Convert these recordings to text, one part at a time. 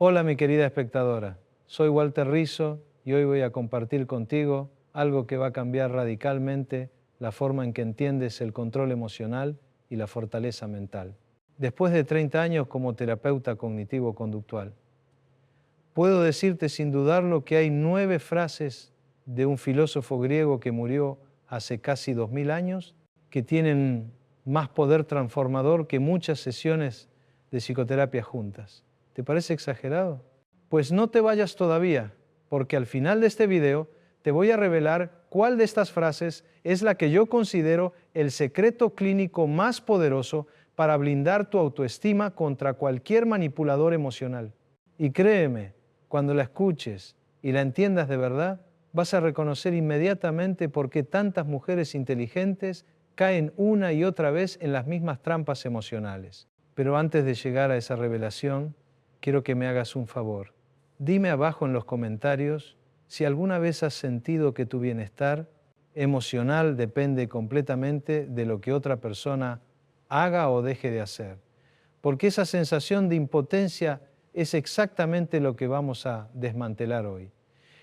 Hola mi querida espectadora, soy Walter Rizzo y hoy voy a compartir contigo algo que va a cambiar radicalmente la forma en que entiendes el control emocional y la fortaleza mental. Después de 30 años como terapeuta cognitivo-conductual, puedo decirte sin dudarlo que hay 9 frases de un filósofo griego que murió hace casi 2000 años que tienen más poder transformador que muchas sesiones de psicoterapia juntas. ¿Te parece exagerado? Pues no te vayas todavía, porque al final de este video te voy a revelar cuál de estas frases es la que yo considero el secreto clínico más poderoso para blindar tu autoestima contra cualquier manipulador emocional. Y créeme, cuando la escuches y la entiendas de verdad, vas a reconocer inmediatamente por qué tantas mujeres inteligentes caen una y otra vez en las mismas trampas emocionales. Pero antes de llegar a esa revelación, quiero que me hagas un favor. Dime abajo en los comentarios si alguna vez has sentido que tu bienestar emocional depende completamente de lo que otra persona haga o deje de hacer. Porque esa sensación de impotencia es exactamente lo que vamos a desmantelar hoy.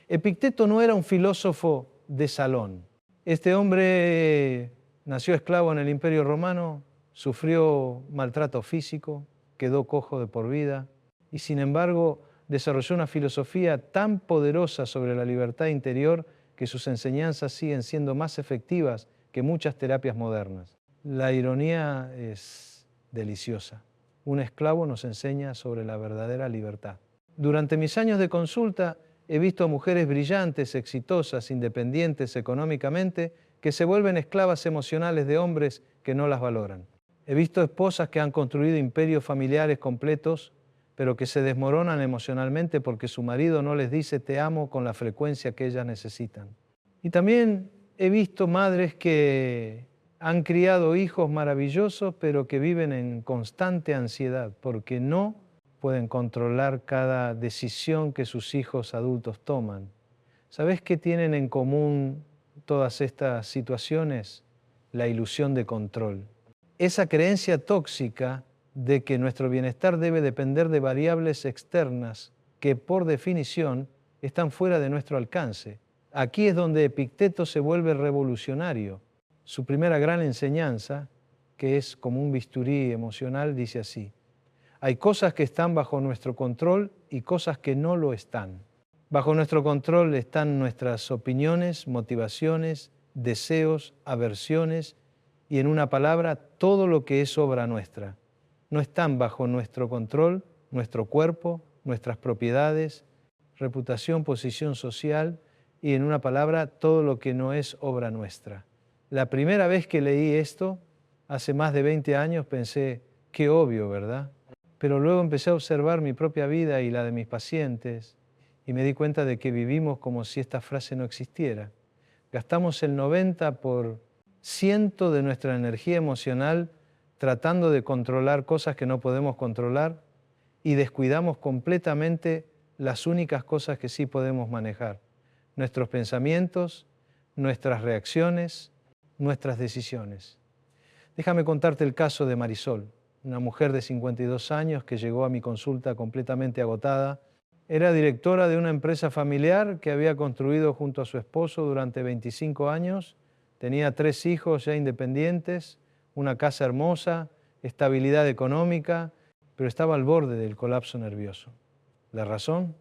Epicteto no era un filósofo de salón. Este hombre nació esclavo en el Imperio Romano, sufrió maltrato físico, quedó cojo de por vida y sin embargo desarrolló una filosofía tan poderosa sobre la libertad interior que sus enseñanzas siguen siendo más efectivas que muchas terapias modernas. La ironía es deliciosa. Un esclavo nos enseña sobre la verdadera libertad. Durante mis años de consulta he visto a mujeres brillantes, exitosas, independientes económicamente, que se vuelven esclavas emocionales de hombres que no las valoran. He visto esposas que han construido imperios familiares completos, pero que se desmoronan emocionalmente porque su marido no les dice te amo con la frecuencia que ellas necesitan. Y también he visto madres que han criado hijos maravillosos, pero que viven en constante ansiedad porque no pueden controlar cada decisión que sus hijos adultos toman. ¿Sabes qué tienen en común todas estas situaciones? La ilusión de control. Esa creencia tóxica de que nuestro bienestar debe depender de variables externas que por definición están fuera de nuestro alcance. Aquí es donde Epicteto se vuelve revolucionario. Su primera gran enseñanza, que es como un bisturí emocional, dice así: hay cosas que están bajo nuestro control y cosas que no lo están. Bajo nuestro control están nuestras opiniones, motivaciones, deseos, aversiones y, en una palabra, todo lo que es obra nuestra. No están bajo nuestro control nuestro cuerpo, nuestras propiedades, reputación, posición social y, en una palabra, todo lo que no es obra nuestra. La primera vez que leí esto, hace más de 20 años, pensé, qué obvio, ¿verdad? Pero luego empecé a observar mi propia vida y la de mis pacientes y me di cuenta de que vivimos como si esta frase no existiera. Gastamos el 90% de nuestra energía emocional tratando de controlar cosas que no podemos controlar y descuidamos completamente las únicas cosas que sí podemos manejar: nuestros pensamientos, nuestras reacciones, nuestras decisiones. Déjame contarte el caso de Marisol, una mujer de 52 años que llegó a mi consulta completamente agotada. Era directora de una empresa familiar que había construido junto a su esposo durante 25 años. Tenía 3 hijos ya independientes, una casa hermosa, estabilidad económica, pero estaba al borde del colapso nervioso. ¿La razón?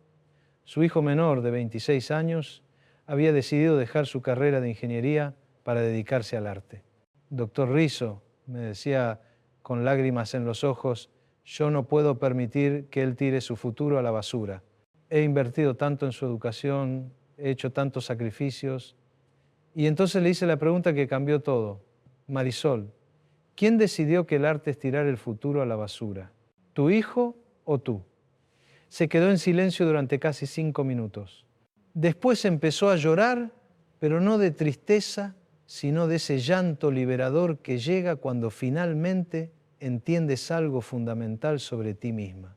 Su hijo menor, de 26 años, había decidido dejar su carrera de ingeniería para dedicarse al arte. Doctor Rizzo, me decía con lágrimas en los ojos, yo no puedo permitir que él tire su futuro a la basura. He invertido tanto en su educación, he hecho tantos sacrificios. Y entonces le hice la pregunta que cambió todo. Marisol, ¿quién decidió que el arte es tirar el futuro a la basura? ¿Tu hijo o tú? Se quedó en silencio durante casi 5 minutos. Después empezó a llorar, pero no de tristeza, sino de ese llanto liberador que llega cuando finalmente entiendes algo fundamental sobre ti misma.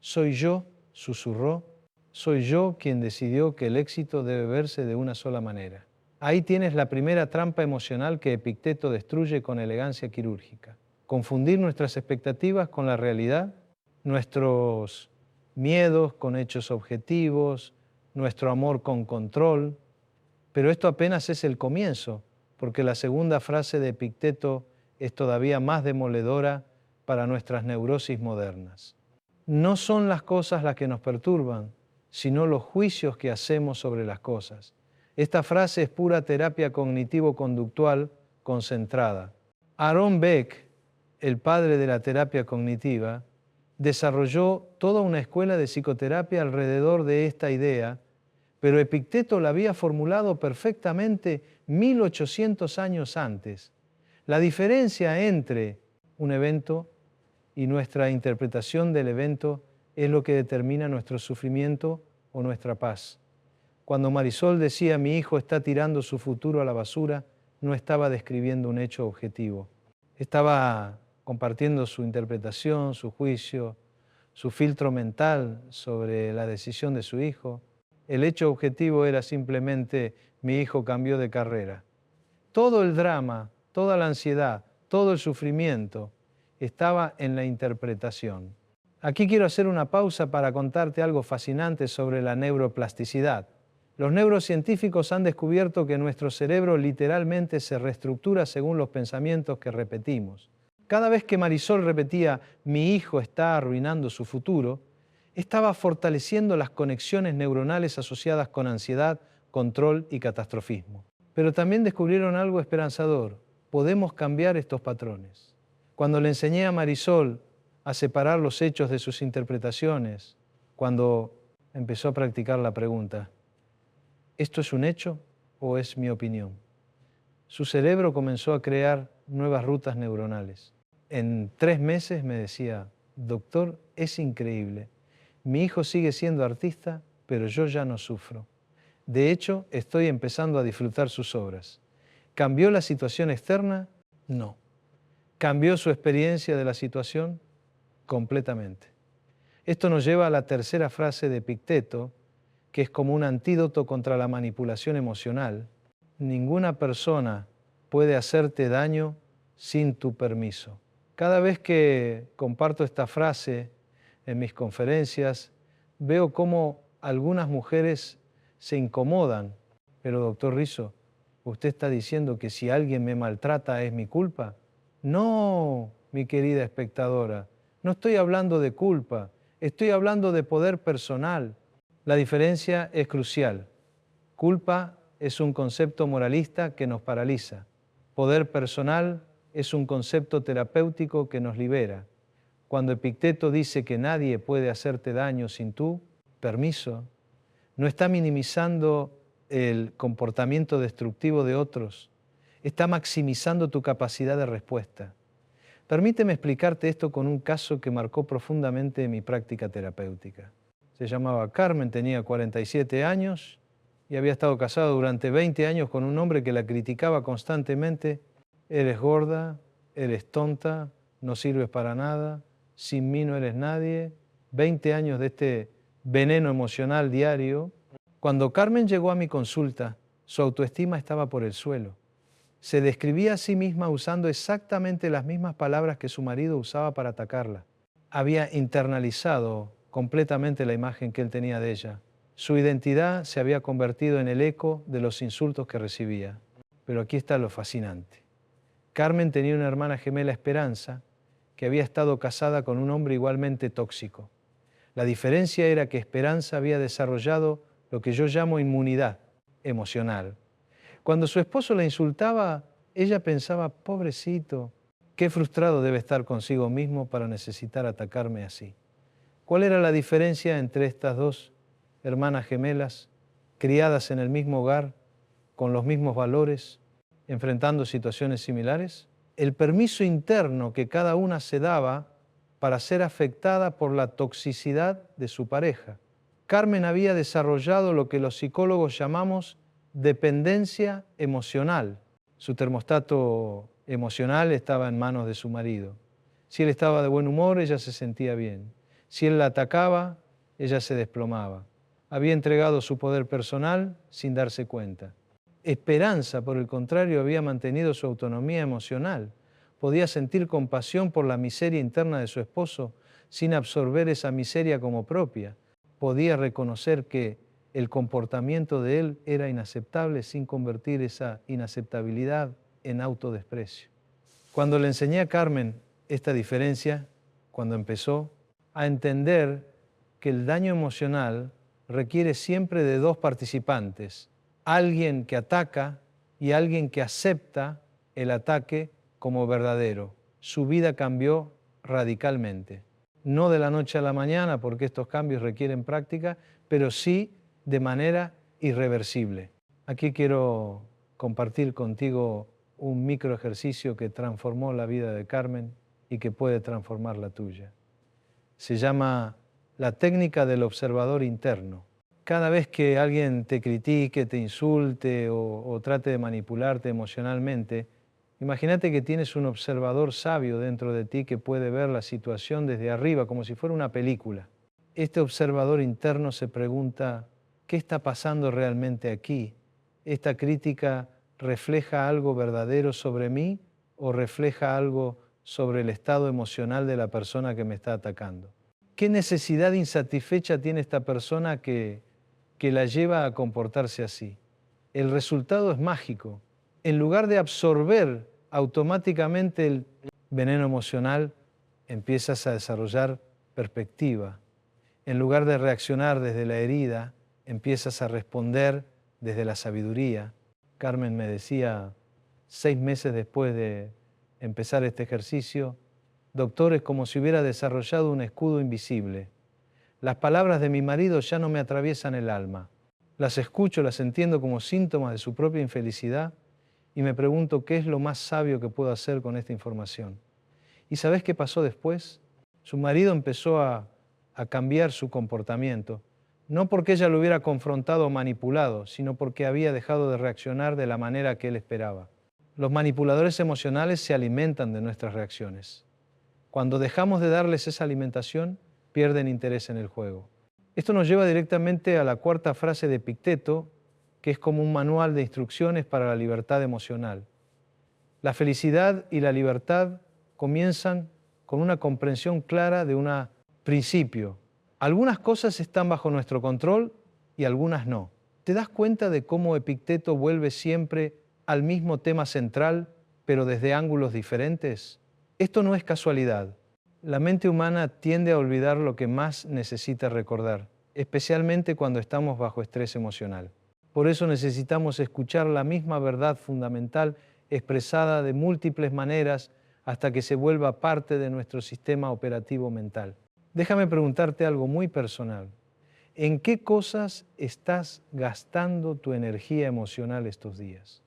Soy yo, susurró, soy yo quien decidió que el éxito debe verse de una sola manera. Ahí tienes la primera trampa emocional que Epicteto destruye con elegancia quirúrgica. Confundir nuestras expectativas con la realidad, nuestros miedos con hechos objetivos, nuestro amor con control. Pero esto apenas es el comienzo, porque la segunda frase de Epicteto es todavía más demoledora para nuestras neurosis modernas. No son las cosas las que nos perturban, sino los juicios que hacemos sobre las cosas. Esta frase es pura terapia cognitivo-conductual concentrada. Aaron Beck, el padre de la terapia cognitiva, desarrolló toda una escuela de psicoterapia alrededor de esta idea, pero Epicteto la había formulado perfectamente 1800 años antes. La diferencia entre un evento y nuestra interpretación del evento es lo que determina nuestro sufrimiento o nuestra paz. Cuando Marisol decía mi hijo está tirando su futuro a la basura, no estaba describiendo un hecho objetivo. Estaba compartiendo su interpretación, su juicio, su filtro mental sobre la decisión de su hijo. El hecho objetivo era simplemente mi hijo cambió de carrera. Todo el drama, toda la ansiedad, todo el sufrimiento estaba en la interpretación. Aquí quiero hacer una pausa para contarte algo fascinante sobre la neuroplasticidad. Los neurocientíficos han descubierto que nuestro cerebro literalmente se reestructura según los pensamientos que repetimos. Cada vez que Marisol repetía, mi hijo está arruinando su futuro, estaba fortaleciendo las conexiones neuronales asociadas con ansiedad, control y catastrofismo. Pero también descubrieron algo esperanzador. Podemos cambiar estos patrones. Cuando le enseñé a Marisol a separar los hechos de sus interpretaciones, cuando empezó a practicar la pregunta, ¿esto es un hecho o es mi opinión? Su cerebro comenzó a crear nuevas rutas neuronales. En 3 meses me decía, doctor, es increíble. Mi hijo sigue siendo artista, pero yo ya no sufro. De hecho, estoy empezando a disfrutar sus obras. ¿Cambió la situación externa? No. ¿Cambió su experiencia de la situación? Completamente. Esto nos lleva a la tercera frase de Epicteto, que es como un antídoto contra la manipulación emocional. Ninguna persona puede hacerte daño sin tu permiso. Cada vez que comparto esta frase en mis conferencias, veo cómo algunas mujeres se incomodan. Pero doctor Rizzo, ¿usted está diciendo que si alguien me maltrata es mi culpa? No, mi querida espectadora, no estoy hablando de culpa, estoy hablando de poder personal. La diferencia es crucial. Culpa es un concepto moralista que nos paraliza. Poder personal es un concepto terapéutico que nos libera. Cuando Epicteto dice que nadie puede hacerte daño sin tu permiso, no está minimizando el comportamiento destructivo de otros, está maximizando tu capacidad de respuesta. Permíteme explicarte esto con un caso que marcó profundamente mi práctica terapéutica. Se llamaba Carmen, tenía 47 años y había estado casada durante 20 años con un hombre que la criticaba constantemente. Eres gorda, eres tonta, no sirves para nada, sin mí no eres nadie. 20 años de este veneno emocional diario. Cuando Carmen llegó a mi consulta, su autoestima estaba por el suelo. Se describía a sí misma usando exactamente las mismas palabras que su marido usaba para atacarla. Había internalizado completamente la imagen que él tenía de ella. Su identidad se había convertido en el eco de los insultos que recibía. Pero aquí está lo fascinante. Carmen tenía una hermana gemela, Esperanza, que había estado casada con un hombre igualmente tóxico. La diferencia era que Esperanza había desarrollado lo que yo llamo inmunidad emocional. Cuando su esposo la insultaba, ella pensaba, pobrecito, qué frustrado debe estar consigo mismo para necesitar atacarme así. ¿Cuál era la diferencia entre estas dos hermanas gemelas, criadas en el mismo hogar, con los mismos valores, enfrentando situaciones similares? El permiso interno que cada una se daba para ser afectada por la toxicidad de su pareja. Carmen había desarrollado lo que los psicólogos llamamos dependencia emocional. Su termostato emocional estaba en manos de su marido. Si él estaba de buen humor, ella se sentía bien. Si él la atacaba, ella se desplomaba. Había entregado su poder personal sin darse cuenta. Esperanza, por el contrario, había mantenido su autonomía emocional. Podía sentir compasión por la miseria interna de su esposo sin absorber esa miseria como propia. Podía reconocer que el comportamiento de él era inaceptable sin convertir esa inaceptabilidad en autodesprecio. Cuando le enseñé a Carmen esta diferencia, cuando empezó a entender que el daño emocional requiere siempre de dos participantes, alguien que ataca y alguien que acepta el ataque como verdadero. Su vida cambió radicalmente. No de la noche a la mañana, porque estos cambios requieren práctica, pero sí de manera irreversible. Aquí quiero compartir contigo un micro ejercicio que transformó la vida de Carmen y que puede transformar la tuya. Se llama la técnica del observador interno. Cada vez que alguien te critique, te insulte o trate de manipularte emocionalmente, imagínate que tienes un observador sabio dentro de ti que puede ver la situación desde arriba, como si fuera una película. Este observador interno se pregunta, ¿qué está pasando realmente aquí? ¿Esta crítica refleja algo verdadero sobre mí o refleja algo sobre el estado emocional de la persona que me está atacando? ¿Qué necesidad insatisfecha tiene esta persona que la lleva a comportarse así? El resultado es mágico. En lugar de absorber automáticamente el veneno emocional, empiezas a desarrollar perspectiva. En lugar de reaccionar desde la herida, empiezas a responder desde la sabiduría. Carmen me decía 6 meses después de empezar este ejercicio, doctor, es como si hubiera desarrollado un escudo invisible. Las palabras de mi marido ya no me atraviesan el alma. Las escucho, las entiendo como síntomas de su propia infelicidad y me pregunto qué es lo más sabio que puedo hacer con esta información. ¿Y sabes qué pasó después? Su marido empezó a cambiar su comportamiento, no porque ella lo hubiera confrontado o manipulado, sino porque había dejado de reaccionar de la manera que él esperaba. Los manipuladores emocionales se alimentan de nuestras reacciones. Cuando dejamos de darles esa alimentación, pierden interés en el juego. Esto nos lleva directamente a la cuarta frase de Epicteto, que es como un manual de instrucciones para la libertad emocional. La felicidad y la libertad comienzan con una comprensión clara de un principio. Algunas cosas están bajo nuestro control y algunas no. ¿Te das cuenta de cómo Epicteto vuelve siempre al mismo tema central, pero desde ángulos diferentes? Esto no es casualidad. La mente humana tiende a olvidar lo que más necesita recordar, especialmente cuando estamos bajo estrés emocional. Por eso necesitamos escuchar la misma verdad fundamental expresada de múltiples maneras hasta que se vuelva parte de nuestro sistema operativo mental. Déjame preguntarte algo muy personal. ¿En qué cosas estás gastando tu energía emocional estos días?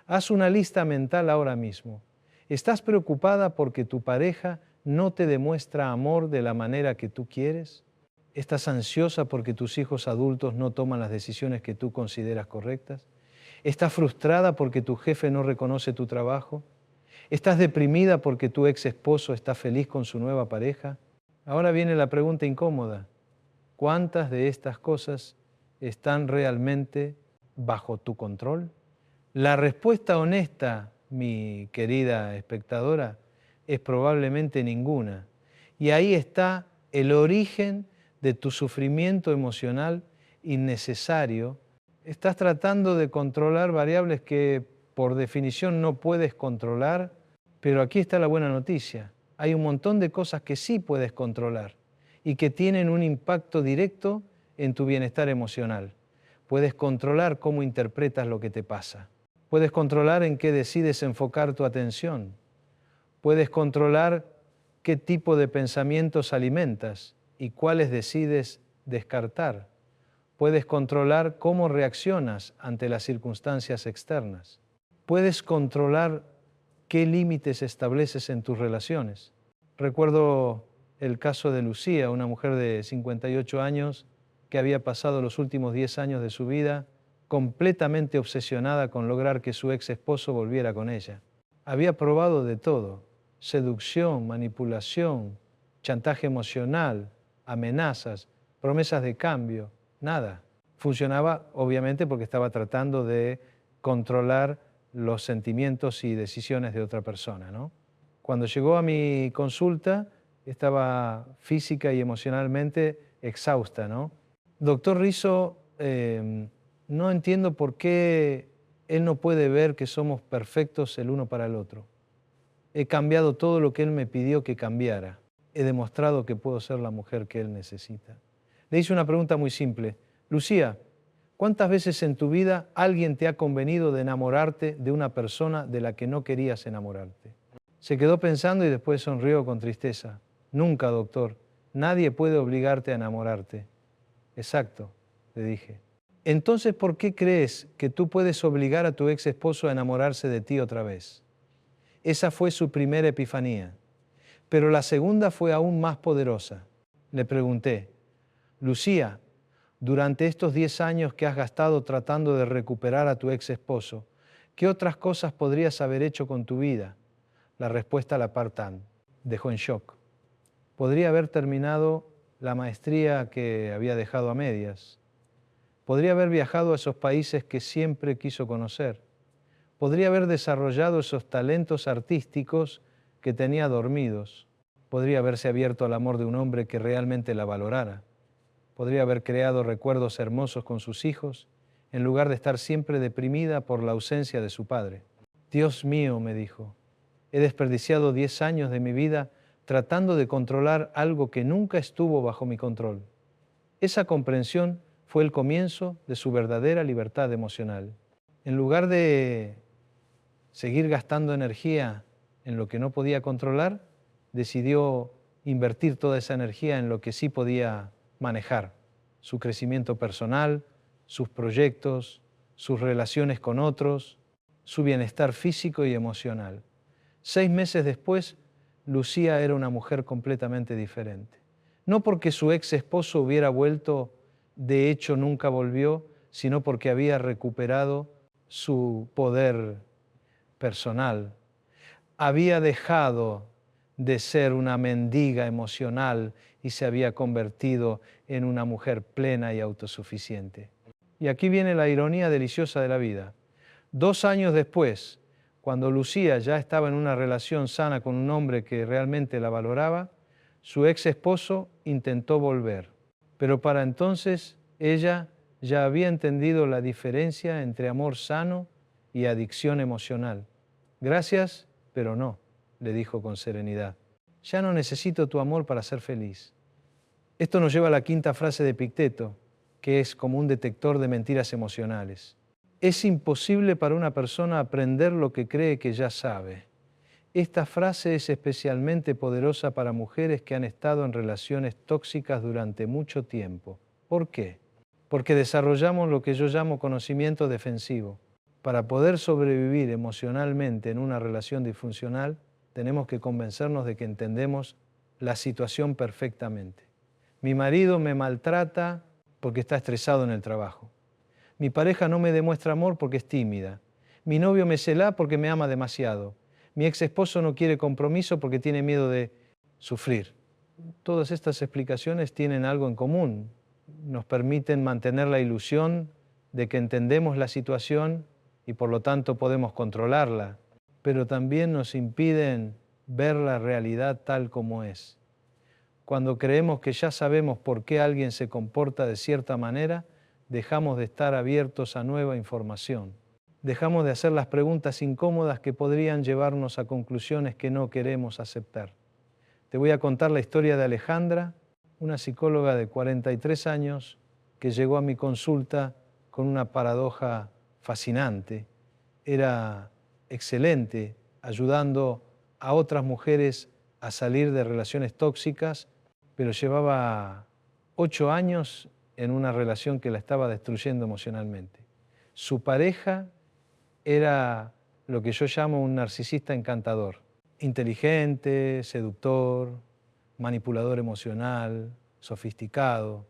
Haz una lista mental ahora mismo. ¿Estás preocupada porque tu pareja no te demuestra amor de la manera que tú quieres? ¿Estás ansiosa porque tus hijos adultos no toman las decisiones que tú consideras correctas? ¿Estás frustrada porque tu jefe no reconoce tu trabajo? ¿Estás deprimida porque tu ex esposo está feliz con su nueva pareja? Ahora viene la pregunta incómoda. ¿Cuántas de estas cosas están realmente bajo tu control? La respuesta honesta, mi querida espectadora, es probablemente ninguna. Y ahí está el origen de tu sufrimiento emocional innecesario. Estás tratando de controlar variables que por definición no puedes controlar, pero aquí está la buena noticia. Hay un montón de cosas que sí puedes controlar y que tienen un impacto directo en tu bienestar emocional. Puedes controlar cómo interpretas lo que te pasa. Puedes controlar en qué decides enfocar tu atención. Puedes controlar qué tipo de pensamientos alimentas y cuáles decides descartar. Puedes controlar cómo reaccionas ante las circunstancias externas. Puedes controlar qué límites estableces en tus relaciones. Recuerdo el caso de Lucía, una mujer de 58 años que había pasado los últimos 10 años de su vida completamente obsesionada con lograr que su ex esposo volviera con ella. Había probado de todo: seducción, manipulación, chantaje emocional, amenazas, promesas de cambio, nada. Funcionaba obviamente porque estaba tratando de controlar los sentimientos y decisiones de otra persona, ¿no? Cuando llegó a mi consulta, estaba física y emocionalmente exhausta, ¿no? Doctor Rizzo, no entiendo por qué él no puede ver que somos perfectos el uno para el otro. He cambiado todo lo que él me pidió que cambiara. He demostrado que puedo ser la mujer que él necesita. Le hice una pregunta muy simple. Lucía, ¿cuántas veces en tu vida alguien te ha convenido de enamorarte de una persona de la que no querías enamorarte? Se quedó pensando y después sonrió con tristeza. Nunca, doctor. Nadie puede obligarte a enamorarte. Exacto, le dije. Entonces, ¿por qué crees que tú puedes obligar a tu ex esposo a enamorarse de ti otra vez? Esa fue su primera epifanía. Pero la segunda fue aún más poderosa. Le pregunté, Lucía, durante estos 10 años que has gastado tratando de recuperar a tu ex esposo, ¿qué otras cosas podrías haber hecho con tu vida? La respuesta la apartan. Dejó en shock. Podría haber terminado la maestría que había dejado a medias. Podría haber viajado a esos países que siempre quiso conocer. Podría haber desarrollado esos talentos artísticos que tenía dormidos. Podría haberse abierto al amor de un hombre que realmente la valorara. Podría haber creado recuerdos hermosos con sus hijos, en lugar de estar siempre deprimida por la ausencia de su padre. Dios mío, me dijo, he desperdiciado 10 años de mi vida tratando de controlar algo que nunca estuvo bajo mi control. Esa comprensión fue el comienzo de su verdadera libertad emocional. En lugar de seguir gastando energía en lo que no podía controlar, decidió invertir toda esa energía en lo que sí podía manejar: su crecimiento personal, sus proyectos, sus relaciones con otros, su bienestar físico y emocional. 6 meses después, Lucía era una mujer completamente diferente. No porque su ex esposo hubiera vuelto, de hecho nunca volvió, sino porque había recuperado su poder personal. Había dejado de ser una mendiga emocional y se había convertido en una mujer plena y autosuficiente. Y aquí viene la ironía deliciosa de la vida. 2 años después, cuando Lucía ya estaba en una relación sana con un hombre que realmente la valoraba, su ex esposo intentó volver. Pero para entonces ella ya había entendido la diferencia entre amor sano y adicción emocional. Gracias, pero no, le dijo con serenidad. Ya no necesito tu amor para ser feliz. Esto nos lleva a la quinta frase de Epicteto, que es como un detector de mentiras emocionales. Es imposible para una persona aprender lo que cree que ya sabe. Esta frase es especialmente poderosa para mujeres que han estado en relaciones tóxicas durante mucho tiempo. ¿Por qué? Porque desarrollamos lo que yo llamo conocimiento defensivo. Para poder sobrevivir emocionalmente en una relación disfuncional, tenemos que convencernos de que entendemos la situación perfectamente. Mi marido me maltrata porque está estresado en el trabajo. Mi pareja no me demuestra amor porque es tímida. Mi novio me cela porque me ama demasiado. Mi ex esposo no quiere compromiso porque tiene miedo de sufrir. Todas estas explicaciones tienen algo en común. Nos permiten mantener la ilusión de que entendemos la situación y por lo tanto podemos controlarla, pero también nos impiden ver la realidad tal como es. Cuando creemos que ya sabemos por qué alguien se comporta de cierta manera, dejamos de estar abiertos a nueva información. Dejamos de hacer las preguntas incómodas que podrían llevarnos a conclusiones que no queremos aceptar. Te voy a contar la historia de Alejandra, una psicóloga de 43 años que llegó a mi consulta con una paradoja fascinante. Era excelente ayudando a otras mujeres a salir de relaciones tóxicas, pero llevaba 8 años en una relación que la estaba destruyendo emocionalmente. Su pareja era lo que yo llamo un narcisista encantador, inteligente, seductor, manipulador emocional, sofisticado.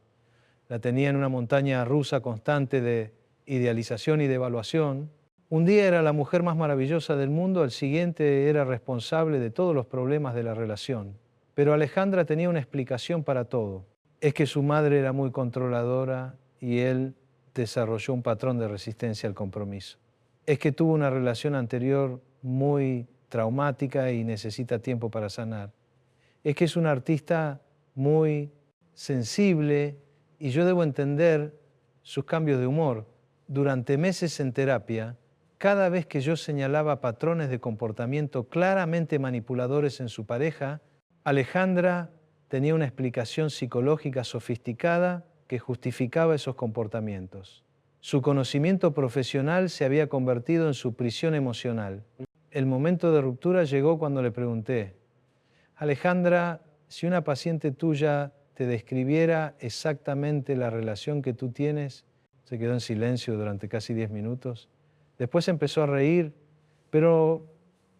La tenía en una montaña rusa constante de idealización y de evaluación. Un día era la mujer más maravillosa del mundo, al siguiente era responsable de todos los problemas de la relación. Pero Alejandra tenía una explicación para todo. Es que su madre era muy controladora y él desarrolló un patrón de resistencia al compromiso. Es que tuvo una relación anterior muy traumática y necesita tiempo para sanar. es que es una artista muy sensible y yo debo entender sus cambios de humor. Durante meses en terapia, cada vez que yo señalaba patrones de comportamiento claramente manipuladores en su pareja, Alejandra tenía una explicación psicológica sofisticada que justificaba esos comportamientos. Su conocimiento profesional se había convertido en su prisión emocional. El momento de ruptura llegó cuando le pregunté: Alejandra, si una paciente tuya te describiera exactamente la relación que tú tienes. Se quedó en silencio durante casi 10 minutos. Después empezó a reír, pero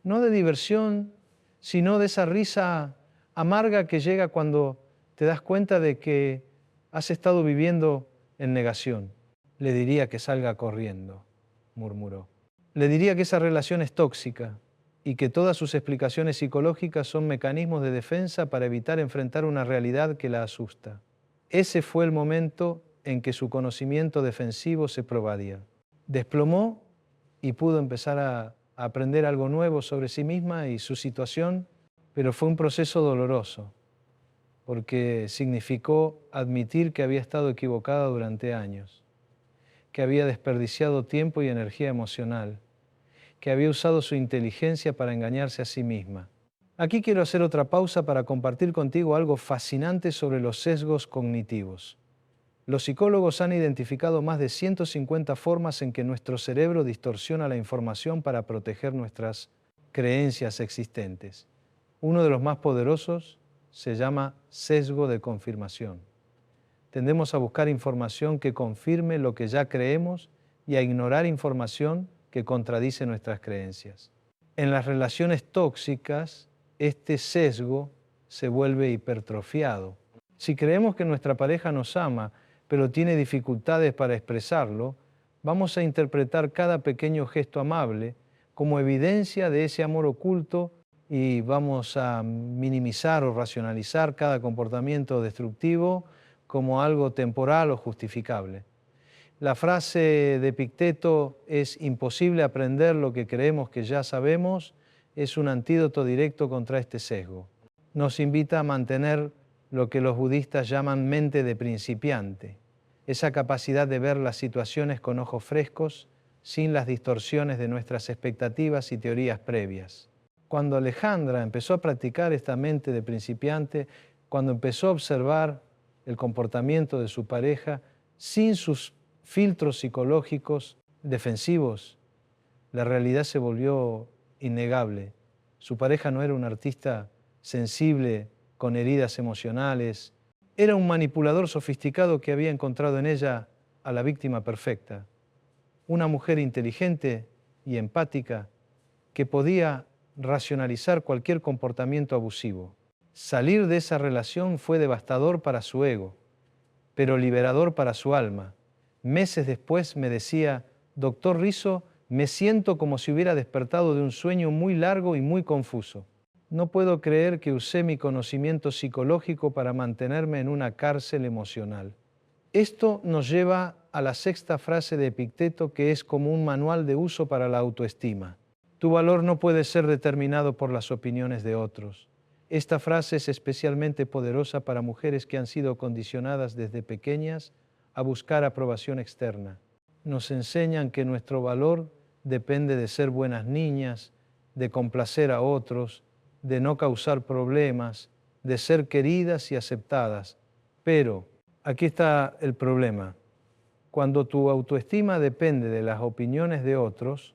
no de diversión, sino de esa risa amarga que llega cuando te das cuenta de que has estado viviendo en negación. Le diría que salga corriendo, murmuró. Le diría que esa relación es tóxica y que todas sus explicaciones psicológicas son mecanismos de defensa para evitar enfrentar una realidad que la asusta. Ese fue el momento en que su conocimiento defensivo se probaría. Desplomó y pudo empezar a aprender algo nuevo sobre sí misma y su situación, pero fue un proceso doloroso, porque significó admitir que había estado equivocada durante años, que había desperdiciado tiempo y energía emocional, que había usado su inteligencia para engañarse a sí misma. Aquí quiero hacer otra pausa para compartir contigo algo fascinante sobre los sesgos cognitivos. Los psicólogos han identificado más de 150 formas en que nuestro cerebro distorsiona la información para proteger nuestras creencias existentes. Uno de los más poderosos se llama sesgo de confirmación. Tendemos a buscar información que confirme lo que ya creemos y a ignorar información que contradice nuestras creencias. En las relaciones tóxicas, este sesgo se vuelve hipertrofiado. Si creemos que nuestra pareja nos ama, pero tiene dificultades para expresarlo, vamos a interpretar cada pequeño gesto amable como evidencia de ese amor oculto y vamos a minimizar o racionalizar cada comportamiento destructivo como algo temporal o justificable. La frase de Epicteto es imposible aprender lo que creemos que ya sabemos, es un antídoto directo contra este sesgo. Nos invita a mantener lo que los budistas llaman mente de principiante, esa capacidad de ver las situaciones con ojos frescos, sin las distorsiones de nuestras expectativas y teorías previas. Cuando Alejandra empezó a practicar esta mente de principiante, cuando empezó a observar el comportamiento de su pareja sin sus filtros psicológicos defensivos, la realidad se volvió innegable. Su pareja no era un artista sensible, con heridas emocionales. Era un manipulador sofisticado que había encontrado en ella a la víctima perfecta. Una mujer inteligente y empática que podía racionalizar cualquier comportamiento abusivo. Salir de esa relación fue devastador para su ego, pero liberador para su alma. Meses después me decía: Doctor Rizzo, me siento como si hubiera despertado de un sueño muy largo y muy confuso. No puedo creer que usé mi conocimiento psicológico para mantenerme en una cárcel emocional. Esto nos lleva a la sexta frase de Epicteto, que es como un manual de uso para la autoestima. Tu valor no puede ser determinado por las opiniones de otros. Esta frase es especialmente poderosa para mujeres que han sido condicionadas desde pequeñas a buscar aprobación externa. Nos enseñan que nuestro valor depende de ser buenas niñas, de complacer a otros, de no causar problemas, de ser queridas y aceptadas. Pero aquí está el problema. Cuando tu autoestima depende de las opiniones de otros,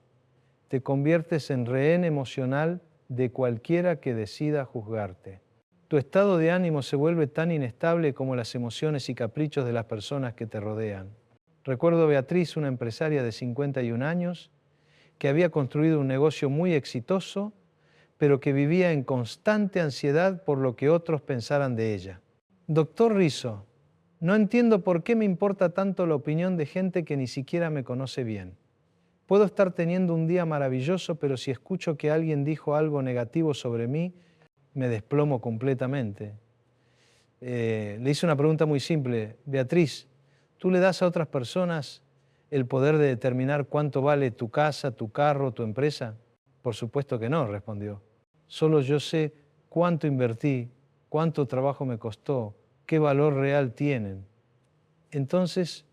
te conviertes en rehén emocional de cualquiera que decida juzgarte. Tu estado de ánimo se vuelve tan inestable como las emociones y caprichos de las personas que te rodean. Recuerdo a Beatriz, una empresaria de 51 años, que había construido un negocio muy exitoso, pero que vivía en constante ansiedad por lo que otros pensaran de ella. Doctor Rizzo, no entiendo por qué me importa tanto la opinión de gente que ni siquiera me conoce bien. Puedo estar teniendo un día maravilloso, pero si escucho que alguien dijo algo negativo sobre mí, me desplomo completamente. Le hice una pregunta muy simple. Beatriz, ¿tú le das a otras personas el poder de determinar cuánto vale tu casa, tu carro, tu empresa? Por supuesto que no, respondió. Solo yo sé cuánto invertí cuánto trabajo me costó, qué valor real tienen. Entonces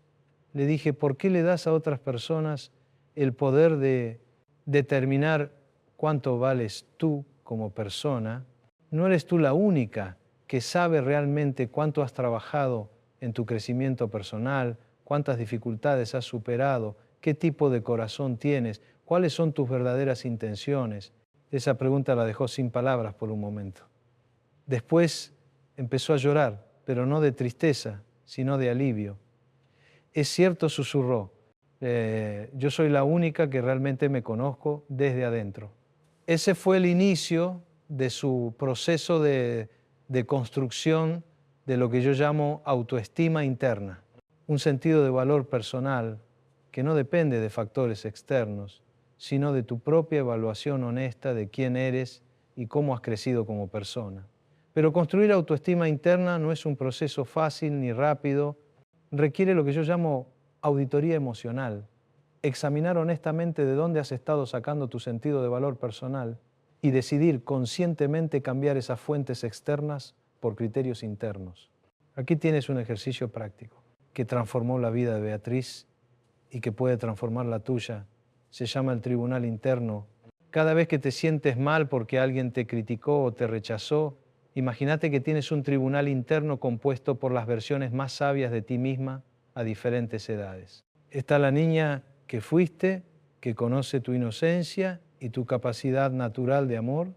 le dije, ¿por qué le das a otras personas el poder de determinar cuánto vales tú como persona? No eres tú la única que sabe realmente cuánto has trabajado en tu crecimiento personal, cuántas dificultades has superado, qué tipo de corazón tienes, cuáles son tus verdaderas intenciones. Esa pregunta la dejó sin palabras por un momento. Después empezó a llorar, pero no de tristeza, sino de alivio. Es cierto, susurró, yo soy la única que realmente me conozco desde adentro. Ese fue el inicio de su proceso de construcción de lo que yo llamo autoestima interna, un sentido de valor personal que no depende de factores externos, sino de tu propia evaluación honesta de quién eres y cómo has crecido como persona. Pero construir autoestima interna no es un proceso fácil ni rápido, requiere lo que yo llamo auditoría emocional, examinar honestamente de dónde has estado sacando tu sentido de valor personal y decidir conscientemente cambiar esas fuentes externas por criterios internos. Aquí tienes un ejercicio práctico que transformó la vida de Beatriz y que puede transformar la tuya. Se llama el tribunal interno. Cada vez que te sientes mal porque alguien te criticó o te rechazó, imagínate que tienes un tribunal interno compuesto por las versiones más sabias de ti misma a diferentes edades. Está la niña que fuiste, que conoce tu inocencia y tu capacidad natural de amor.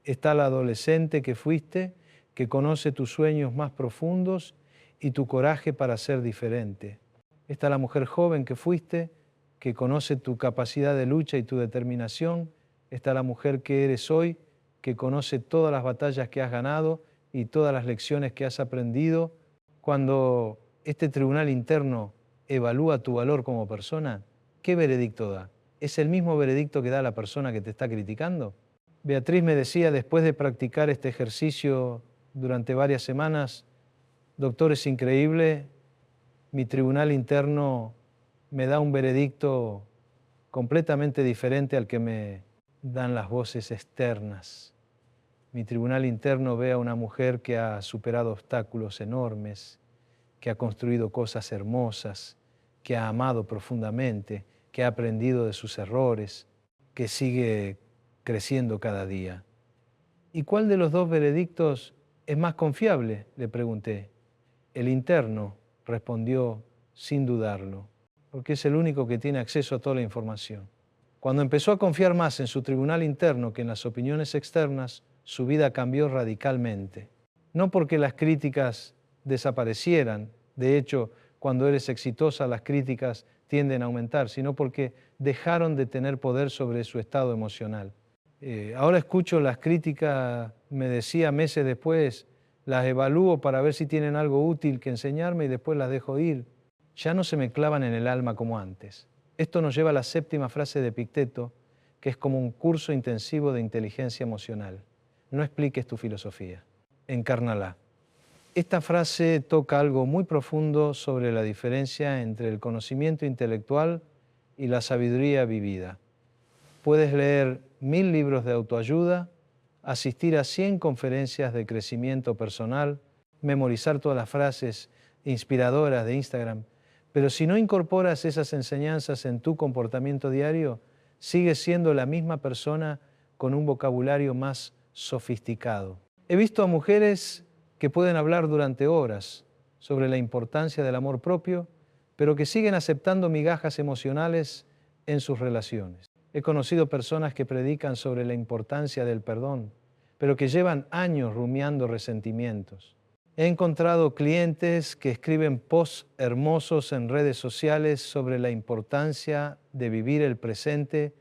Está la adolescente que fuiste, que conoce tus sueños más profundos y tu coraje para ser diferente. Está la mujer joven que fuiste, que conoce tu capacidad de lucha y tu determinación. Está la mujer que eres hoy, que conoce todas las batallas que has ganado y todas las lecciones que has aprendido. Cuando este tribunal interno evalúa tu valor como persona, ¿qué veredicto da? ¿Es el mismo veredicto que da la persona que te está criticando? Beatriz me decía, después de practicar este ejercicio durante varias semanas, doctor, es increíble, mi tribunal interno me da un veredicto completamente diferente al que me dan las voces externas. Mi tribunal interno ve a una mujer que ha superado obstáculos enormes, que ha construido cosas hermosas, que ha amado profundamente, que ha aprendido de sus errores, que sigue creciendo cada día. ¿Y cuál de los dos veredictos es más confiable?, le pregunté. El interno, respondió sin dudarlo, porque es el único que tiene acceso a toda la información. Cuando empezó a confiar más en su tribunal interno que en las opiniones externas, su vida cambió radicalmente. No porque las críticas desaparecieran, de hecho, cuando eres exitosa las críticas tienden a aumentar, sino porque dejaron de tener poder sobre su estado emocional. Ahora escucho las críticas, me decía meses después, las evalúo para ver si tienen algo útil que enseñarme y después las dejo ir. Ya no se me clavan en el alma como antes. Esto nos lleva a la séptima frase de Epicteto, que es como un curso intensivo de inteligencia emocional. No expliques tu filosofía, encárnala. Esta frase toca algo muy profundo sobre la diferencia entre el conocimiento intelectual y la sabiduría vivida. Puedes leer 1000 libros de autoayuda, asistir a 100 conferencias de crecimiento personal, memorizar todas las frases inspiradoras de Instagram, pero si no incorporas esas enseñanzas en tu comportamiento diario, sigues siendo la misma persona con un vocabulario más sofisticado. He visto a mujeres que pueden hablar durante horas sobre la importancia del amor propio, pero que siguen aceptando migajas emocionales en sus relaciones. He conocido personas que predican sobre la importancia del perdón, pero que llevan años rumiando resentimientos. He encontrado clientes que escriben posts hermosos en redes sociales sobre la importancia de vivir el presente,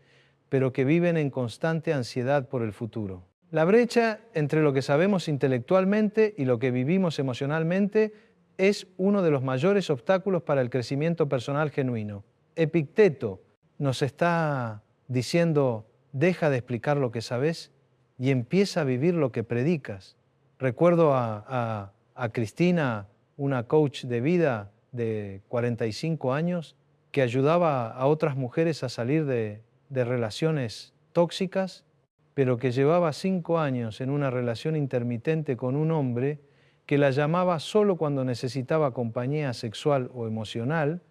pero que viven en constante ansiedad por el futuro. La brecha entre lo que sabemos intelectualmente y lo que vivimos emocionalmente es uno de los mayores obstáculos para el crecimiento personal genuino. Epicteto nos está diciendo, deja de explicar lo que sabes y empieza a vivir lo que predicas. Recuerdo a Cristina, una coach de vida de 45 años, que ayudaba a otras mujeres a salir de relaciones tóxicas, pero que llevaba 5 años en una relación intermitente con un hombre que la llamaba solo cuando necesitaba compañía sexual o emocional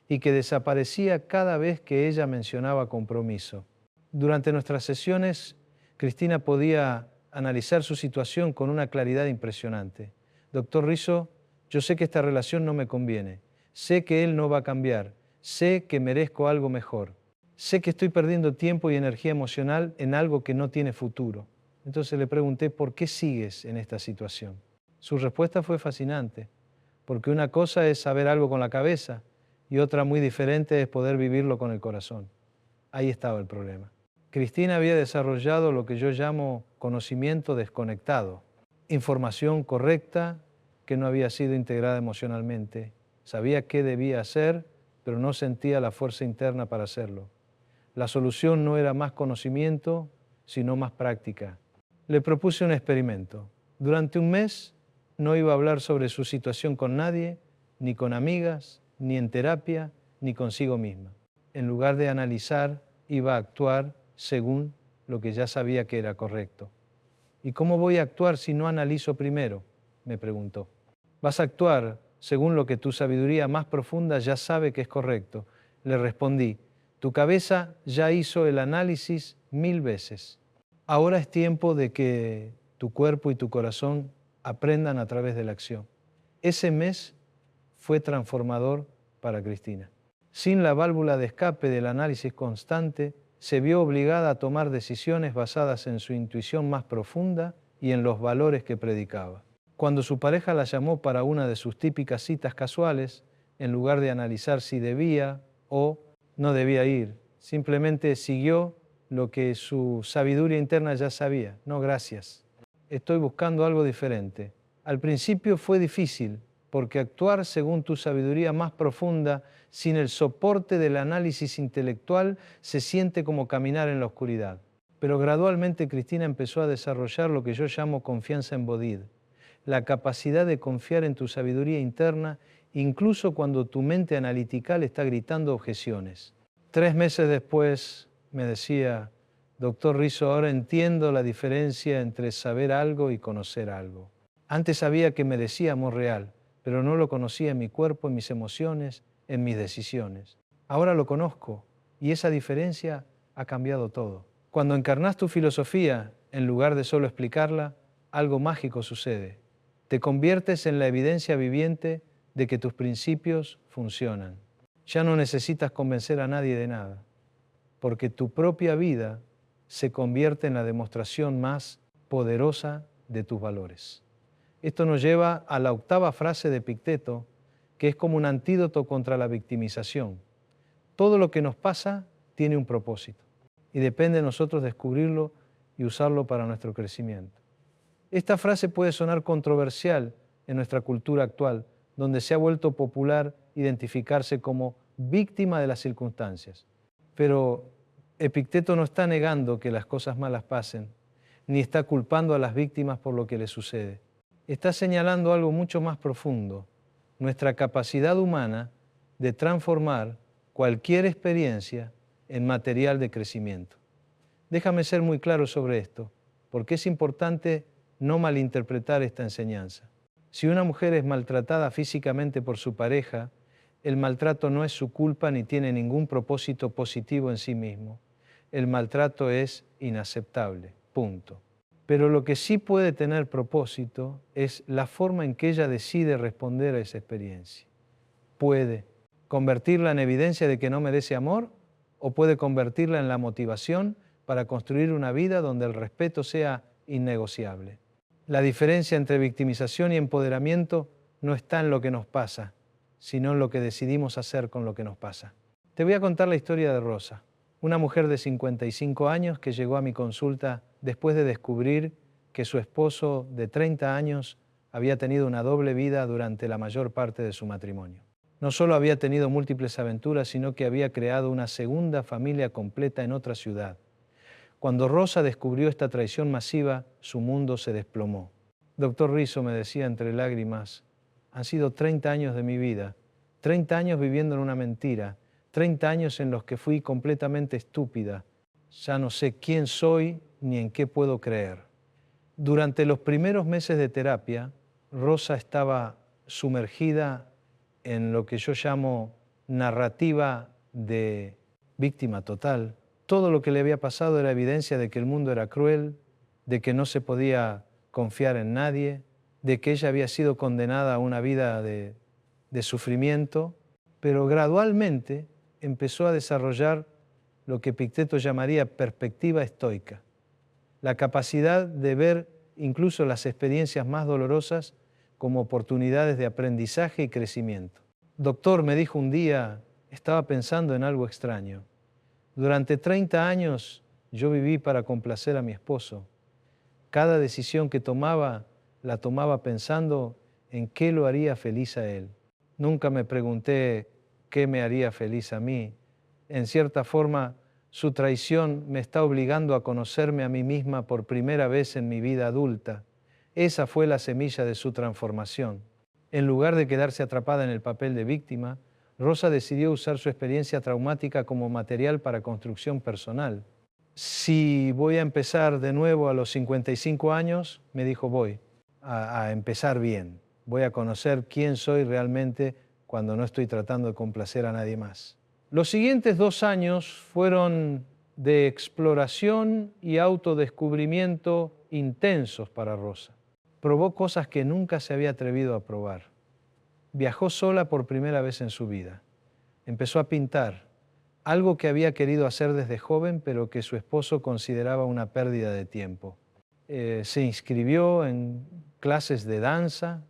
y que desaparecía cada vez que ella mencionaba compromiso. Durante nuestras sesiones, Cristina podía analizar su situación con una claridad impresionante. Doctor Rizzo, yo sé que esta relación no me conviene, sé que él no va a cambiar, sé que merezco algo mejor, sé que estoy perdiendo tiempo y energía emocional en algo que no tiene futuro. Entonces le pregunté, ¿por qué sigues en esta situación? Su respuesta fue fascinante, porque una cosa es saber algo con la cabeza y otra muy diferente es poder vivirlo con el corazón. Ahí estaba el problema. Cristina había desarrollado lo que yo llamo conocimiento desconectado, información correcta que no había sido integrada emocionalmente. Sabía qué debía hacer, pero no sentía la fuerza interna para hacerlo. La solución no era más conocimiento, sino más práctica. Le propuse un experimento. Durante un mes no iba a hablar sobre su situación con nadie, ni con amigas, ni en terapia, ni consigo misma. En lugar de analizar, iba a actuar según lo que ya sabía que era correcto. ¿Y cómo voy a actuar si no analizo primero?, me preguntó. Vas a actuar según lo que tu sabiduría más profunda ya sabe que es correcto. Le respondí, tu cabeza ya hizo el análisis 1000 veces. Ahora es tiempo de que tu cuerpo y tu corazón aprendan a través de la acción. Ese mes fue transformador para Cristina. Sin la válvula de escape del análisis constante, se vio obligada a tomar decisiones basadas en su intuición más profunda y en los valores que predicaba. Cuando su pareja la llamó para una de sus típicas citas casuales, en lugar de analizar si debía o no debía ir, simplemente siguió lo que su sabiduría interna ya sabía. No, gracias. Estoy buscando algo diferente. Al principio fue difícil, porque actuar según tu sabiduría más profunda, sin el soporte del análisis intelectual, se siente como caminar en la oscuridad. Pero gradualmente Cristina empezó a desarrollar lo que yo llamo confianza en Bodhi, la capacidad de confiar en tu sabiduría interna, incluso cuando tu mente analítica está gritando objeciones. 3 meses después me decía, doctor Rizzo, ahora entiendo la diferencia entre saber algo y conocer algo. Antes sabía que merecía amor real, pero no lo conocía en mi cuerpo, en mis emociones, en mis decisiones. Ahora lo conozco y esa diferencia ha cambiado todo. Cuando encarnas tu filosofía, en lugar de solo explicarla, algo mágico sucede. Te conviertes en la evidencia viviente de que tus principios funcionan. Ya no necesitas convencer a nadie de nada, porque tu propia vida se convierte en la demostración más poderosa de tus valores. Esto nos lleva a la 8ª frase de Epicteto, que es como un antídoto contra la victimización. Todo lo que nos pasa tiene un propósito y depende de nosotros descubrirlo y usarlo para nuestro crecimiento. Esta frase puede sonar controversial en nuestra cultura actual, donde se ha vuelto popular identificarse como víctima de las circunstancias. Pero Epicteto no está negando que las cosas malas pasen, ni está culpando a las víctimas por lo que les sucede. Está señalando algo mucho más profundo, nuestra capacidad humana de transformar cualquier experiencia en material de crecimiento. Déjame ser muy claro sobre esto, porque es importante no malinterpretar esta enseñanza. Si una mujer es maltratada físicamente por su pareja, el maltrato no es su culpa ni tiene ningún propósito positivo en sí mismo. El maltrato es inaceptable, punto. Pero lo que sí puede tener propósito es la forma en que ella decide responder a esa experiencia. Puede convertirla en evidencia de que no merece amor o puede convertirla en la motivación para construir una vida donde el respeto sea innegociable. La diferencia entre victimización y empoderamiento no está en lo que nos pasa, sino en lo que decidimos hacer con lo que nos pasa. Te voy a contar la historia de Rosa, una mujer de 55 años que llegó a mi consulta después de descubrir que su esposo de 30 años había tenido una doble vida durante la mayor parte de su matrimonio. No solo había tenido múltiples aventuras, sino que había creado una segunda familia completa en otra ciudad. Cuando Rosa descubrió esta traición masiva, su mundo se desplomó. Doctor Rizzo, me decía entre lágrimas, han sido 30 años de mi vida, 30 años viviendo en una mentira, 30 años en los que fui completamente estúpida, Ya no sé quién soy ni en qué puedo creer. Durante los primeros meses de terapia, Rosa estaba sumergida en lo que yo llamo narrativa de víctima total. Todo lo que le había pasado era evidencia de que el mundo era cruel, de que no se podía confiar en nadie, de que ella había sido condenada a una vida de sufrimiento, pero gradualmente empezó a desarrollar lo que Epicteto llamaría perspectiva estoica, la capacidad de ver incluso las experiencias más dolorosas como oportunidades de aprendizaje y crecimiento. Doctor, me dijo un día, estaba pensando en algo extraño. Durante 30 años yo viví para complacer a mi esposo. Cada decisión que tomaba, la tomaba pensando en qué lo haría feliz a él. Nunca me pregunté qué me haría feliz a mí. En cierta forma, su traición me está obligando a conocerme a mí misma por primera vez en mi vida adulta. Esa fue la semilla de su transformación. En lugar de quedarse atrapada en el papel de víctima, Rosa decidió usar su experiencia traumática como material para construcción personal. Si voy a empezar de nuevo a los 55 años, me dijo, voy a empezar bien. Voy a conocer quién soy realmente cuando no estoy tratando de complacer a nadie más. Los siguientes 2 años fueron de exploración y autodescubrimiento intensos para Rosa. Probó cosas que nunca se había atrevido a probar. Viajó sola por primera vez en su vida. Empezó a pintar, algo que había querido hacer desde joven, pero que su esposo consideraba una pérdida de tiempo. Se inscribió en clases de danza,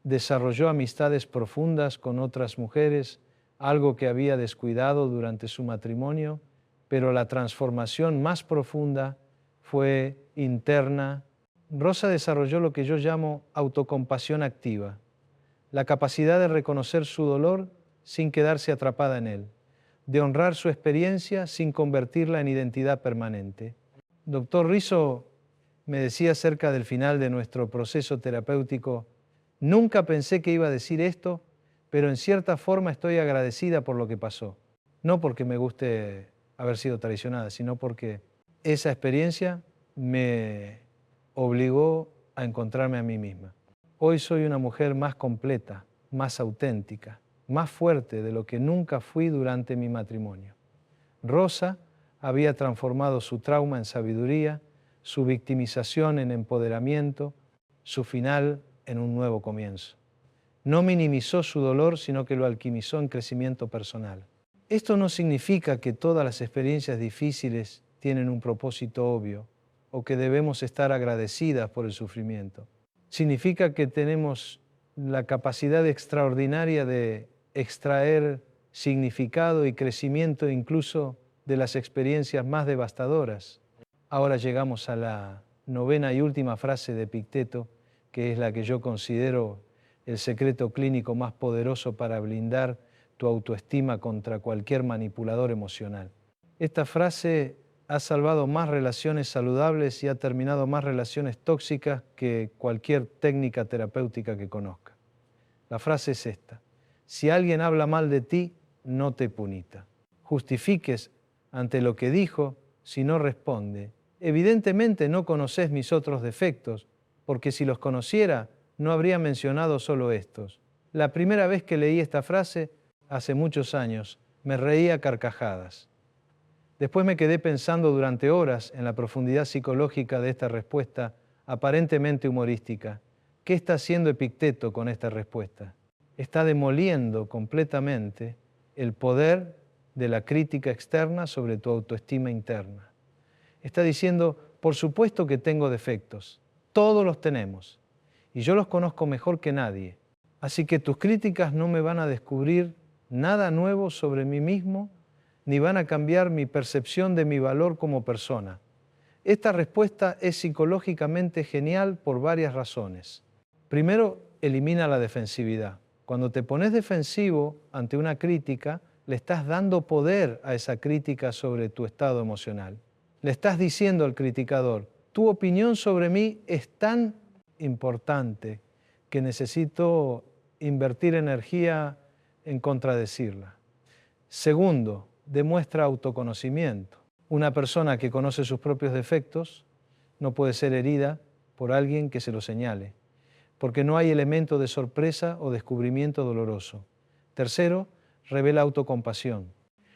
desarrolló amistades profundas con otras mujeres, algo que había descuidado durante su matrimonio, pero la transformación más profunda fue interna. Rosa desarrolló lo que yo llamo autocompasión activa, la capacidad de reconocer su dolor sin quedarse atrapada en él, de honrar su experiencia sin convertirla en identidad permanente. Doctor Risso me decía acerca del final de nuestro proceso terapéutico, nunca pensé que iba a decir esto, pero en cierta forma estoy agradecida por lo que pasó. No porque me guste haber sido traicionada, sino porque esa experiencia me obligó a encontrarme a mí misma. Hoy soy una mujer más completa, más auténtica, más fuerte de lo que nunca fui durante mi matrimonio. Rosa había transformado su trauma en sabiduría, su victimización en empoderamiento, su final en un nuevo comienzo. No minimizó su dolor, sino que lo alquimizó en crecimiento personal. Esto no significa que todas las experiencias difíciles tienen un propósito obvio o que debemos estar agradecidas por el sufrimiento. Significa que tenemos la capacidad extraordinaria de extraer significado y crecimiento incluso de las experiencias más devastadoras. Ahora llegamos a la 9ª y última frase de Epicteto, que es la que yo considero el secreto clínico más poderoso para blindar tu autoestima contra cualquier manipulador emocional. Esta frase ha salvado más relaciones saludables y ha terminado más relaciones tóxicas que cualquier técnica terapéutica que conozca. La frase es esta: si alguien habla mal de ti, no te punita. Justifiques ante lo que dijo si no responde. Evidentemente no conoces mis otros defectos, porque si los conociera, no habría mencionado solo estos. La primera vez que leí esta frase, hace muchos años, me reía a carcajadas. Después me quedé pensando durante horas en la profundidad psicológica de esta respuesta aparentemente humorística. ¿Qué está haciendo Epicteto con esta respuesta? Está demoliendo completamente el poder de la crítica externa sobre tu autoestima interna. Está diciendo, por supuesto que tengo defectos, todos los tenemos, y yo los conozco mejor que nadie. Así que tus críticas no me van a descubrir nada nuevo sobre mí mismo, ni van a cambiar mi percepción de mi valor como persona. Esta respuesta es psicológicamente genial por varias razones. Primero, elimina la defensividad. Cuando te pones defensivo ante una crítica, le estás dando poder a esa crítica sobre tu estado emocional. Le estás diciendo al criticador, tu opinión sobre mí es tan importante que necesito invertir energía en contradecirla. Segundo, demuestra autoconocimiento. Una persona que conoce sus propios defectos no puede ser herida por alguien que se lo señale, porque no hay elemento de sorpresa o descubrimiento doloroso. Tercero, revela autocompasión.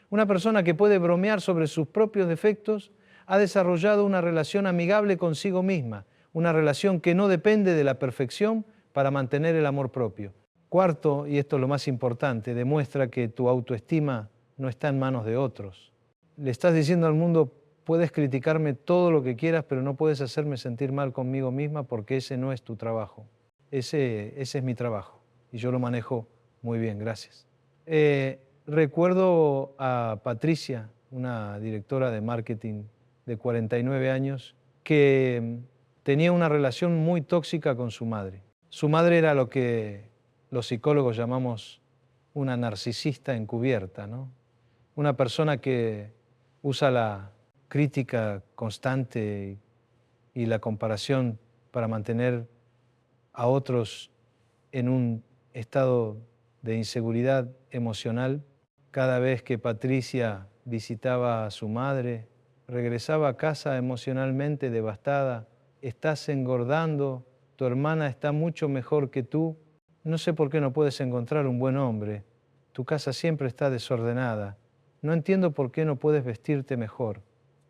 Una persona que puede bromear sobre sus propios defectos ha desarrollado una relación amigable consigo misma, una relación que no depende de la perfección para mantener el amor propio. Cuarto, y esto es lo más importante, demuestra que tu autoestima no está en manos de otros. Le estás diciendo al mundo, puedes criticarme todo lo que quieras, pero no puedes hacerme sentir mal conmigo misma porque ese no es tu trabajo. Ese es mi trabajo y yo lo manejo muy bien, gracias. Recuerdo a Patricia, una directora de marketing de 49 años, que tenía una relación muy tóxica con su madre. Su madre era lo que los psicólogos llamamos una narcisista encubierta, ¿no? Una persona que usa la crítica constante y la comparación para mantener a otros en un estado de inseguridad emocional. Cada vez que Patricia visitaba a su madre, regresaba a casa emocionalmente devastada. Estás engordando, tu hermana está mucho mejor que tú. No sé por qué no puedes encontrar un buen hombre. Tu casa siempre está desordenada. No entiendo por qué no puedes vestirte mejor.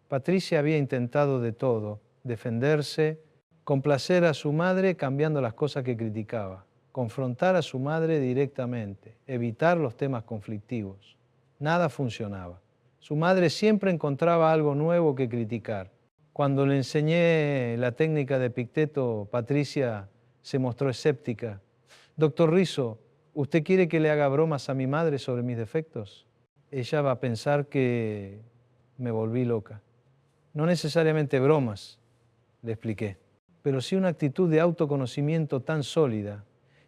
Patricia había intentado de todo, defenderse, complacer a su madre cambiando las cosas que criticaba, confrontar a su madre directamente, evitar los temas conflictivos. Nada funcionaba. Su madre siempre encontraba algo nuevo que criticar. Cuando le enseñé la técnica de Epicteto, Patricia se mostró escéptica. Doctor Rizzo, ¿usted quiere que le haga bromas a mi madre sobre mis defectos? Ella va a pensar que me volví loca. No necesariamente bromas, le expliqué, pero sí una actitud de autoconocimiento tan sólida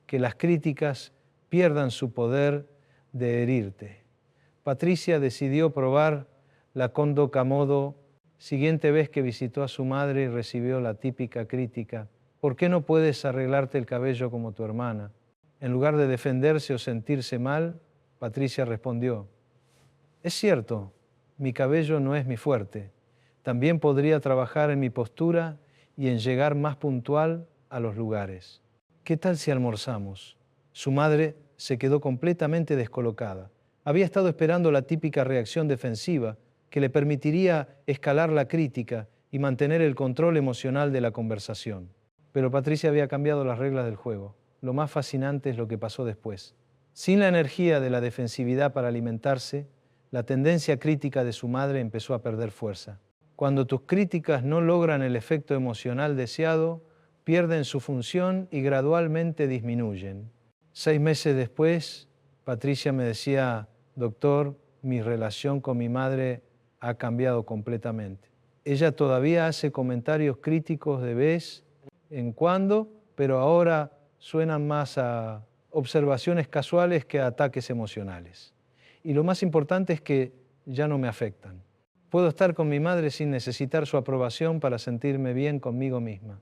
que las críticas pierdan su poder de herirte. Patricia decidió probar la Kondo Kamodo siguiente vez que visitó a su madre y recibió la típica crítica: ¿por qué no puedes arreglarte el cabello como tu hermana? En lugar de defenderse o sentirse mal, Patricia respondió: es cierto, mi cabello no es mi fuerte. También podría trabajar en mi postura y en llegar más puntual a los lugares. ¿Qué tal si almorzamos? Su madre se quedó completamente descolocada. Había estado esperando la típica reacción defensiva que le permitiría escalar la crítica y mantener el control emocional de la conversación. Pero Patricia había cambiado las reglas del juego. Lo más fascinante es lo que pasó después. Sin la energía de la defensividad para alimentarse, la tendencia crítica de su madre empezó a perder fuerza. Cuando tus críticas no logran el efecto emocional deseado, pierden su función y gradualmente disminuyen. 6 meses después, Patricia me decía: doctor, mi relación con mi madre ha cambiado completamente. Ella todavía hace comentarios críticos de vez en cuando, pero ahora suenan más a observaciones casuales que a ataques emocionales. Y lo más importante es que ya no me afectan. Puedo estar con mi madre sin necesitar su aprobación para sentirme bien conmigo misma.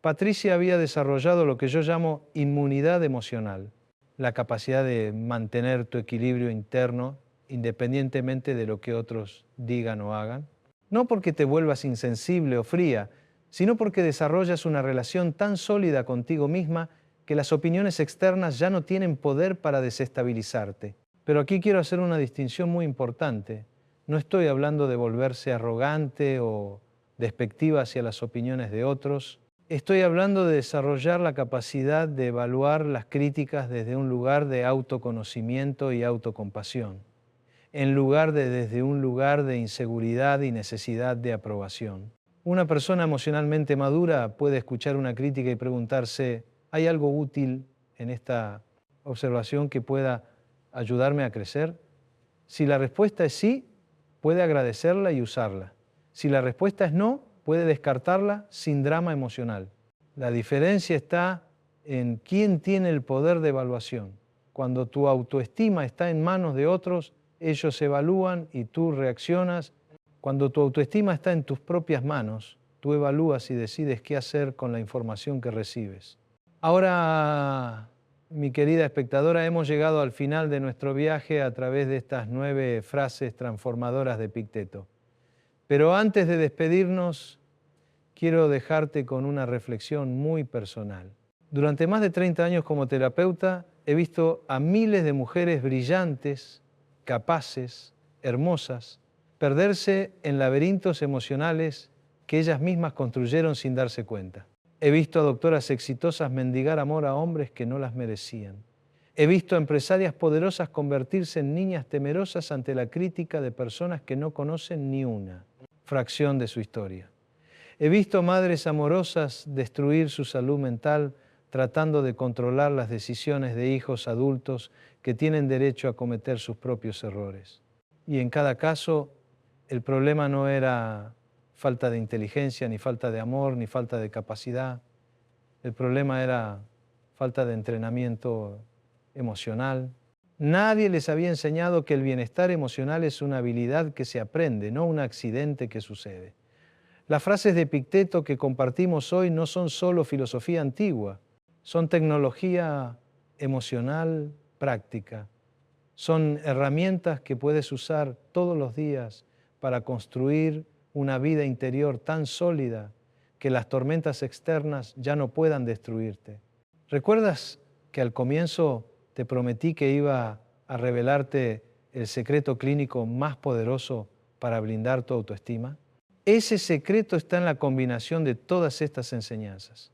Patricia había desarrollado lo que yo llamo inmunidad emocional, la capacidad de mantener tu equilibrio interno independientemente de lo que otros digan o hagan. No porque te vuelvas insensible o fría, sino porque desarrollas una relación tan sólida contigo misma que las opiniones externas ya no tienen poder para desestabilizarte. Pero aquí quiero hacer una distinción muy importante. No estoy hablando de volverse arrogante o despectiva hacia las opiniones de otros. Estoy hablando de desarrollar la capacidad de evaluar las críticas desde un lugar de autoconocimiento y autocompasión, en lugar de desde un lugar de inseguridad y necesidad de aprobación. Una persona emocionalmente madura puede escuchar una crítica y preguntarse: ¿hay algo útil en esta observación que pueda ayudarme a crecer? Si la respuesta es sí, puede agradecerla y usarla. Si la respuesta es no, puede descartarla sin drama emocional. La diferencia está en quién tiene el poder de evaluación. Cuando tu autoestima está en manos de otros, ellos evalúan y tú reaccionas. Cuando tu autoestima está en tus propias manos, tú evalúas y decides qué hacer con la información que recibes. Ahora, mi querida espectadora, hemos llegado al final de nuestro viaje a través de estas 9 frases transformadoras de Epicteto. Pero antes de despedirnos, quiero dejarte con una reflexión muy personal. Durante más de 30 años como terapeuta, he visto a miles de mujeres brillantes, capaces, hermosas, perderse en laberintos emocionales que ellas mismas construyeron sin darse cuenta. He visto a doctoras exitosas mendigar amor a hombres que no las merecían. He visto a empresarias poderosas convertirse en niñas temerosas ante la crítica de personas que no conocen ni una fracción de su historia. He visto madres amorosas destruir su salud mental tratando de controlar las decisiones de hijos adultos que tienen derecho a cometer sus propios errores. Y en cada caso, el problema no era falta de inteligencia, ni falta de amor, ni falta de capacidad. El problema era falta de entrenamiento emocional. Nadie les había enseñado que el bienestar emocional es una habilidad que se aprende, no un accidente que sucede. Las frases de Epicteto que compartimos hoy no son solo filosofía antigua, son tecnología emocional práctica. Son herramientas que puedes usar todos los días para construir una vida interior tan sólida que las tormentas externas ya no puedan destruirte. ¿Recuerdas que al comienzo te prometí que iba a revelarte el secreto clínico más poderoso para blindar tu autoestima? Ese secreto está en la combinación de todas estas enseñanzas.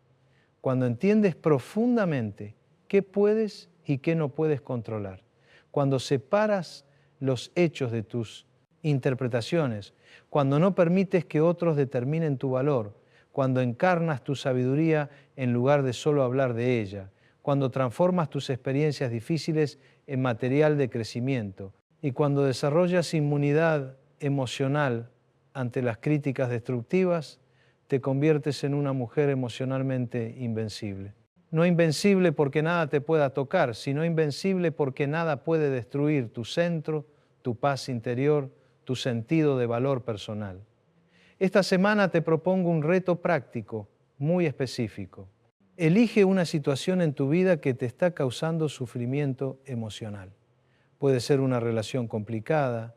Cuando entiendes profundamente qué puedes y qué no puedes controlar, cuando separas los hechos de tus interpretaciones, cuando no permites que otros determinen tu valor, cuando encarnas tu sabiduría en lugar de solo hablar de ella, cuando transformas tus experiencias difíciles en material de crecimiento y cuando desarrollas inmunidad emocional ante las críticas destructivas, te conviertes en una mujer emocionalmente invencible. No invencible porque nada te pueda tocar, sino invencible porque nada puede destruir tu centro, tu paz interior, tu sentido de valor personal. Esta semana te propongo un reto práctico, muy específico. Elige una situación en tu vida que te está causando sufrimiento emocional. Puede ser una relación complicada,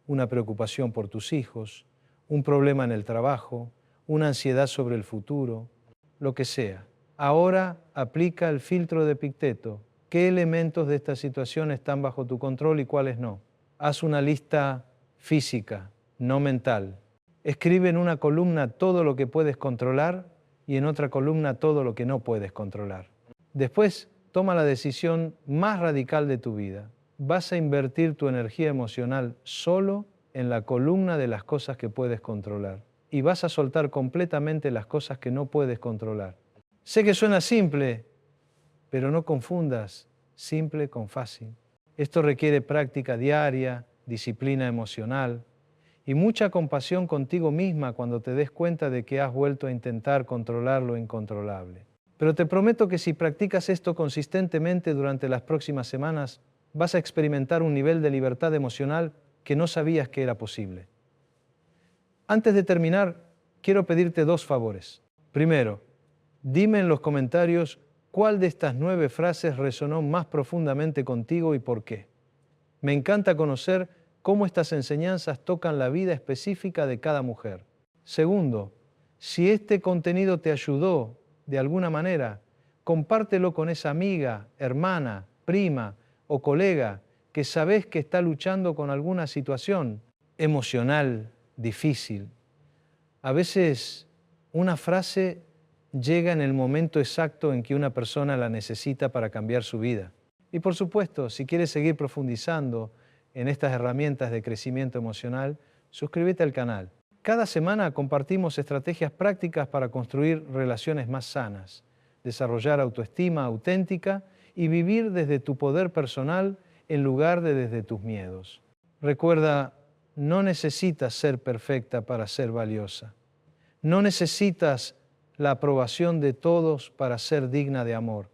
una preocupación por tus hijos, un problema en el trabajo, una ansiedad sobre el futuro, lo que sea. Ahora aplica el filtro de Epicteto. ¿Qué elementos de esta situación están bajo tu control y cuáles no? Haz una lista física, no mental. Escribe en una columna todo lo que puedes controlar y en otra columna todo lo que no puedes controlar. Después, toma la decisión más radical de tu vida. Vas a invertir tu energía emocional solo en la columna de las cosas que puedes controlar y vas a soltar completamente las cosas que no puedes controlar. Sé que suena simple, pero no confundas simple con fácil. Esto requiere práctica diaria, disciplina emocional y mucha compasión contigo misma cuando te des cuenta de que has vuelto a intentar controlar lo incontrolable. Pero te prometo que si practicas esto consistentemente durante las próximas semanas, vas a experimentar un nivel de libertad emocional que no sabías que era posible. Antes de terminar, quiero pedirte dos favores. Primero, dime en los comentarios cuál de estas 9 frases resonó más profundamente contigo y por qué. Me encanta conocer cómo estas enseñanzas tocan la vida específica de cada mujer. Segundo, si este contenido te ayudó de alguna manera, compártelo con esa amiga, hermana, prima o colega que sabes que está luchando con alguna situación emocional difícil. A veces una frase llega en el momento exacto en que una persona la necesita para cambiar su vida. Y por supuesto, si quieres seguir profundizando en estas herramientas de crecimiento emocional, suscríbete al canal. Cada semana compartimos estrategias prácticas para construir relaciones más sanas, desarrollar autoestima auténtica y vivir desde tu poder personal en lugar de desde tus miedos. Recuerda, no necesitas ser perfecta para ser valiosa. No necesitas la aprobación de todos para ser digna de amor.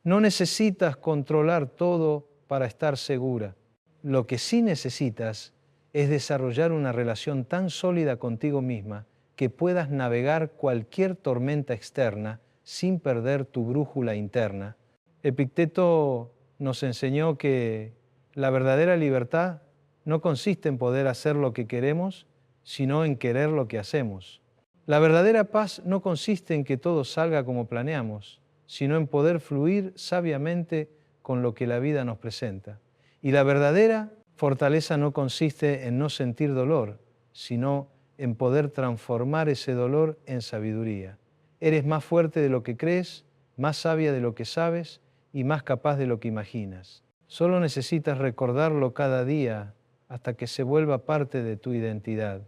No necesitas controlar todo para estar segura. Lo que sí necesitas es desarrollar una relación tan sólida contigo misma que puedas navegar cualquier tormenta externa sin perder tu brújula interna. Epicteto nos enseñó que la verdadera libertad no consiste en poder hacer lo que queremos, sino en querer lo que hacemos. La verdadera paz no consiste en que todo salga como planeamos, sino en poder fluir sabiamente con lo que la vida nos presenta. Y la verdadera fortaleza no consiste en no sentir dolor, sino en poder transformar ese dolor en sabiduría. Eres más fuerte de lo que crees, más sabia de lo que sabes y más capaz de lo que imaginas. Solo necesitas recordarlo cada día hasta que se vuelva parte de tu identidad.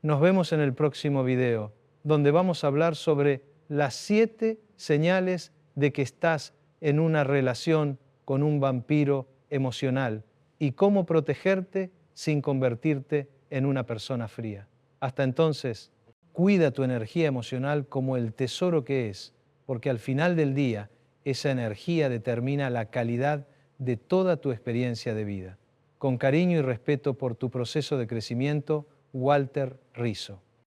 Nos vemos en el próximo video, donde vamos a hablar sobre las 7 señales de que estás en una relación con un vampiro emocional y cómo protegerte sin convertirte en una persona fría. Hasta entonces, cuida tu energía emocional como el tesoro que es, porque al final del día, esa energía determina la calidad de toda tu experiencia de vida. Con cariño y respeto por tu proceso de crecimiento, Walter Rizzo.